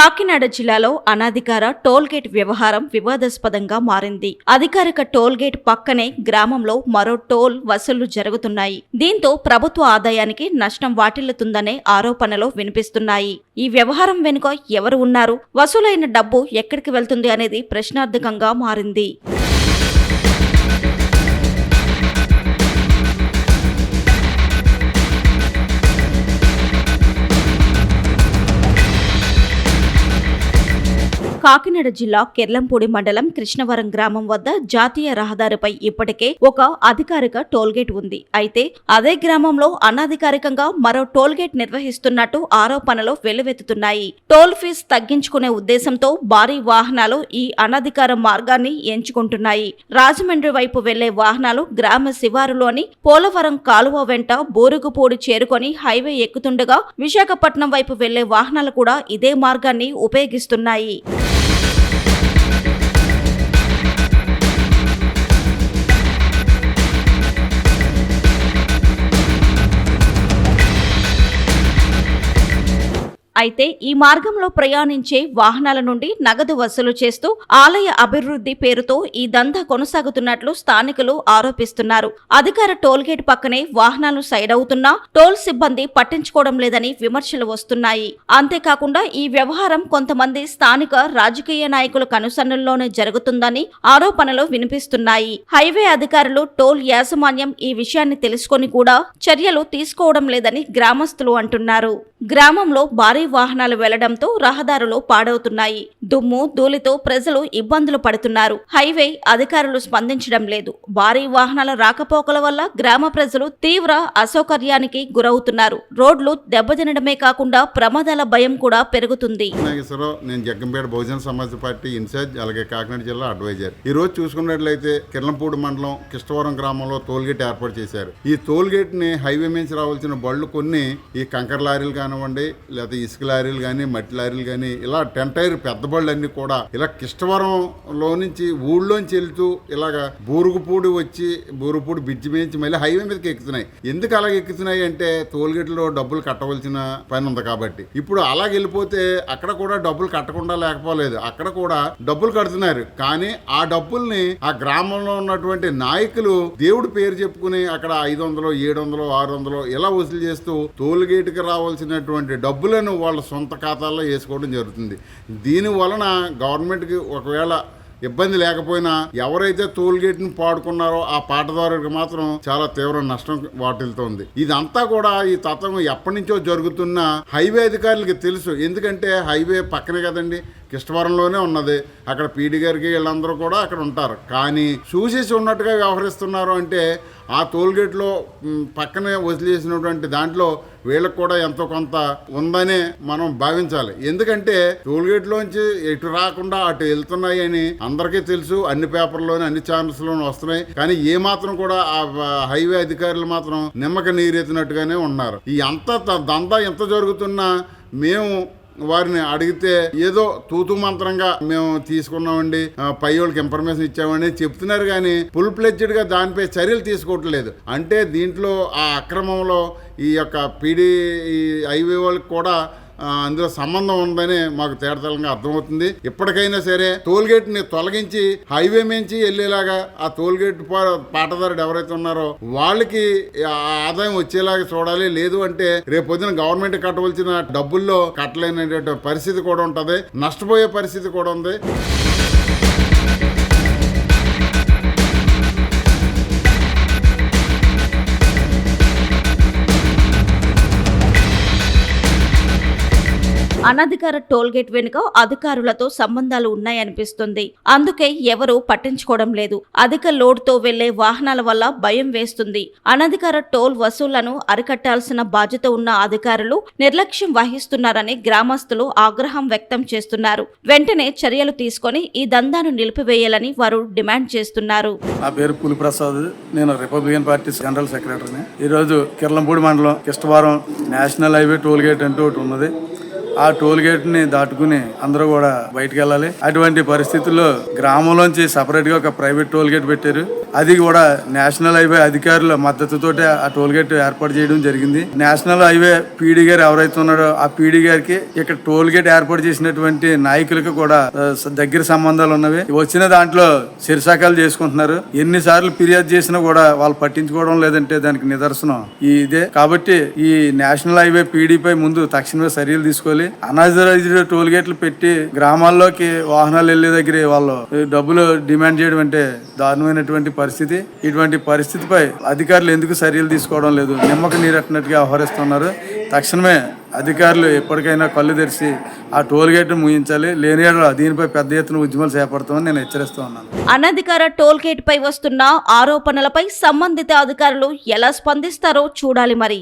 కాకినాడ జిల్లాలో అనధికార టోల్గేట్ వ్యవహారం వివాదాస్పదంగా మారింది. అధికారిక టోల్గేట్ పక్కనే గ్రామంలో మరో టోల్ వసూళ్లు జరుగుతున్నాయి. దీంతో ప్రభుత్వ ఆదాయానికి నష్టం వాటిల్లుతుందనే ఆరోపణలు వినిపిస్తున్నాయి. ఈ వ్యవహారం వెనుక ఎవరు ఉన్నారు, వసూలైన డబ్బు ఎక్కడికి వెళ్తుంది అనేది ప్రశ్నార్థకంగా మారింది. కాకినాడ జిల్లా కెర్లంపూడి మండలం కృష్ణవరం గ్రామం వద్ద జాతీయ రహదారిపై ఇప్పటికే ఒక అధికారిక టోల్గేట్ ఉంది. అయితే అదే గ్రామంలో అనధికారికంగా మరో టోల్గేట్ నిర్వహిస్తున్నట్టు ఆరోపణలు వెల్లువెత్తుతున్నాయి. టోల్ ఫీజు తగ్గించుకునే ఉద్దేశంతో భారీ వాహనాలు ఈ అనధికార మార్గాన్ని ఎంచుకుంటున్నాయి. రాజమండ్రి వైపు వెళ్లే వాహనాలు గ్రామ శివారులోని పోలవరం కాలువ వెంట బోరుగుపూడి చేరుకొని హైవే ఎక్కుతుండగా విశాఖపట్నం వైపు వెళ్లే వాహనాలు కూడా ఇదే మార్గాన్ని ఉపయోగిస్తున్నాయి. అయితే ఈ మార్గంలో ప్రయాణించే వాహనాల నుండి నగదు వసూలు చేస్తూ ఆలయ అభివృద్ధి పేరుతో ఈ దందా కొనసాగుతున్నట్లు స్థానికులు ఆరోపిస్తున్నారు. అధికార టోల్గేట్ పక్కనే వాహనాలు సైడ్ అవుతున్నా టోల్ సిబ్బంది పట్టించుకోవడం లేదని విమర్శలు వస్తున్నాయి. అంతేకాకుండా ఈ వ్యవహారం కొంతమంది స్థానిక రాజకీయ నాయకుల కనుసన్నల్లోనే జరుగుతుందని ఆరోపణలు వినిపిస్తున్నాయి. హైవే అధికారులు టోల్ యాజమాన్యం ఈ విషయాన్ని తెలుసుకొని కూడా చర్యలు తీసుకోవడం లేదని గ్రామస్తులు అంటున్నారు. గ్రామంలో భారీ వాహనాలు వెళ్లడంతో రహదారులు పాడవుతున్నాయి. దుమ్ము ధూళితో ప్రజలు ఇబ్బందులు పడుతున్నారు. హైవే అధికారులు స్పందించడం లేదు. భారీ వాహనాల రాకపోకల వల్ల గ్రామ ప్రజలు తీవ్ర అసౌకర్యానికి గురవుతున్నారు. రోడ్లు దెబ్బతినడమే కాకుండా ప్రమాదాల భయం కూడా పెరుగుతుంది. నేను జగ్గంపేట బహుజన సమాజ్ పార్టీ ఇన్ఛార్జ్, అలాగే కాకినాడ జిల్లా అడ్వైజర్. ఈ రోజు చూసుకున్నట్లయితే కిర్లంపూడి మండలం కృష్ణవరం గ్రామంలో టోల్గేట్ ఏర్పాటు చేశారు. ఈ టోల్గేట్ ని హైవే నుంచి రావాల్సిన బళ్ళు కొన్ని ఈ కంకర లారీలు కానివ్వండి, లేదా ఇసుక లారీలు కానీ, మట్టి లారీలు కానీ, ఇలా 10 టైర్ పెద్ద బళ్ళు అన్ని కూడా ఇలా కిష్టవరంలో నుంచి ఊళ్ళోంచి వెళ్తూ ఇలాగా బూరుగుపూడి వచ్చి బూరుగుపూడి బ్రిడ్జి మేంచి మళ్ళీ హైవే మీదకి ఎక్కుతున్నాయి. ఎందుకు అలాగే ఎక్కుతున్నాయి అంటే టోల్గేట్లో డబ్బులు కట్టవలసిన పని ఉంది కాబట్టి. ఇప్పుడు అలాగ వెళ్ళిపోతే అక్కడ కూడా డబ్బులు కట్టకుండా లేకపోలేదు, అక్కడ కూడా డబ్బులు కడుతున్నారు. కానీ ఆ డబ్బుల్ని ఆ గ్రామంలో ఉన్నటువంటి నాయకులు దేవుడి పేరు చెప్పుకుని అక్కడ 500, 700, 600 ఇలా వసూలు చేస్తూ టోల్గేట్ కి రావాల్సినటువంటి డబ్బులను వాళ్ళ సొంత ఖాతాల్లో వేసుకోవడం జరుగుతుంది. దీని వలన గవర్నమెంట్కి ఒకవేళ ఇబ్బంది లేకపోయినా ఎవరైతే టోల్గేట్ని పాడుకున్నారో ఆ పాటదారుడికి మాత్రం చాలా తీవ్ర నష్టం వాటిల్తోంది. ఇదంతా కూడా ఈ తత్వం ఎప్పటి నుంచో జరుగుతున్న హైవే అధికారులకి తెలుసు. ఎందుకంటే హైవే పక్కనే కదండి, కృష్ణవరంలోనే ఉన్నది. అక్కడ పీడి గారికి వీళ్ళందరూ కూడా అక్కడ ఉంటారు. కానీ చూసేసి ఉన్నట్టుగా వ్యవహరిస్తున్నారు. అంటే ఆ టోల్గేట్లో పక్కనే వదిలేసినటువంటి దాంట్లో వీళ్ళకి కూడా ఎంతో కొంత ఉందనే మనం భావించాలి. ఎందుకంటే టోల్గేట్లోంచి ఎటు రాకుండా అటు వెళ్తున్నాయి అని అందరికీ తెలుసు. అన్ని పేపర్లోనే అన్ని ఛానల్స్లోనే వస్తున్నాయి. కానీ ఏ మాత్రం కూడా ఆ హైవే అధికారులు మాత్రం నిమ్మక నీరెత్తినట్టుగానే ఉన్నారు. ఈ దందా ఎంత జరుగుతున్నా మేము వారిని అడిగితే ఏదో తూతు మంత్రంగా మేము తీసుకున్నామండి, పై వాళ్ళకి ఇన్ఫర్మేషన్ ఇచ్చామని చెప్తున్నారు. కానీ ఫుల్ ఫ్లెడ్జ్డ్ గా దానిపై చర్యలు తీసుకోవట్లేదు. అంటే దీంట్లో ఆ అక్రమంలో ఈ యొక్క పీడీ హైవే వాళ్ళకి కూడా అందులో సంబంధం ఉందని మాకు తేటతెల్లంగా అర్థమవుతుంది. ఇప్పటికైనా సరే టోల్గేట్ ని తొలగించి హైవే మించి వెళ్ళేలాగా ఆ టోల్గేట్ పాటదారుడు ఎవరైతే ఉన్నారో వాళ్ళకి ఆదాయం వచ్చేలాగా చూడాలి. లేదు అంటే రేపు పొద్దున గవర్నమెంట్ కట్టవలసిన డబ్బుల్లో కట్టలేనటువంటి పరిస్థితి కూడా ఉంటది, నష్టపోయే పరిస్థితి కూడా ఉంది. అనధికార టోల్గేట్ వెనుక అధికారులతో సంబంధాలు ఉన్నాయనిపిస్తుంది. అందుకే ఎవరూ పట్టించుకోవడం లేదు. అధిక లోడ్తో వెళ్లే వాహనాల వల్ల భయం వేస్తుంది. అనధికార టోల్ వసూళ్లను అరికట్టాల్సిన బాధ్యత ఉన్న అధికారులు నిర్లక్ష్యం వహిస్తున్నారని గ్రామస్తులు ఆగ్రహం వ్యక్తం చేస్తున్నారు. వెంటనే చర్యలు తీసుకొని ఈ దందాను నిలిపివేయాలని వారు డిమాండ్ చేస్తున్నారు. నా పేరు పులిప్రసాద్, నేను రిపబ్లికన్ పార్టీ జనరల్ సెక్రటరీని. ఈరోజు కిర్లంపూడి మండలం కృష్ణవరం నేషనల్ హైవే టోల్గేట్ అంటూ ఒకటి ఉన్నది. ఆ టోల్ గేట్ ని దాటుకుని అందరూ కూడా బయటకు వెళ్ళాలి. అటువంటి పరిస్థితుల్లో గ్రామంలోంచి సపరేట్ గా ఒక ప్రైవేట్ టోల్ గేట్ పెట్టారు. అది కూడా నేషనల్ హైవే అధికారుల మద్దతుతోటి ఆ టోల్ గేట్ ఏర్పాటు చేయడం జరిగింది. నేషనల్ హైవే పీడీ గారు ఎవరైతే ఉన్నారో ఆ పీడీ గారికి ఇక్కడ టోల్ గేట్ ఏర్పాటు చేసినటువంటి నాయకులకు కూడా దగ్గర సంబంధాలు ఉన్నవి. వచ్చిన దాంట్లో శిరసాకాలు చేసుకుంటున్నారు. ఎన్నిసార్లు ఫిర్యాదు చేసినా కూడా వాళ్ళు పట్టించుకోవడం లేదంటే దానికి నిదర్శనం ఇదే. కాబట్టి ఈ నేషనల్ హైవే పీడీపై ముందు తక్షణమే చర్యలు తీసుకోవాలి. అనాథరైజ్డ్ టోల్ గేట్లు పెట్టి గ్రామాల్లోకి వాహనాలు వెళ్లే దగ్గర వాళ్ళు డబ్బులు డిమాండ్ చేయడం అంటే దారుణమైనటువంటి పరిస్థితి. ఇటువంటి పరిస్థితిపై అధికారులు ఎందుకు చర్యలు తీసుకోవడం లేదు, నిమ్మక నీరెట్టినట్టుగా వ్యవహరిస్తున్నారు. తక్షణమే అధికారులు ఎప్పటికైనా కళ్ళు తెరిచి ఆ టోల్ గేట్ ముగించాలి. లేని దీనిపై పెద్ద ఎత్తున ఉద్యమాలు చేపడతామని నేను హెచ్చరిస్తూ ఉన్నాను. అనధికార టోల్ గేట్ పై వస్తున్న ఆరోపణలపై సంబంధిత అధికారులు ఎలా స్పందిస్తారో చూడాలి మరి.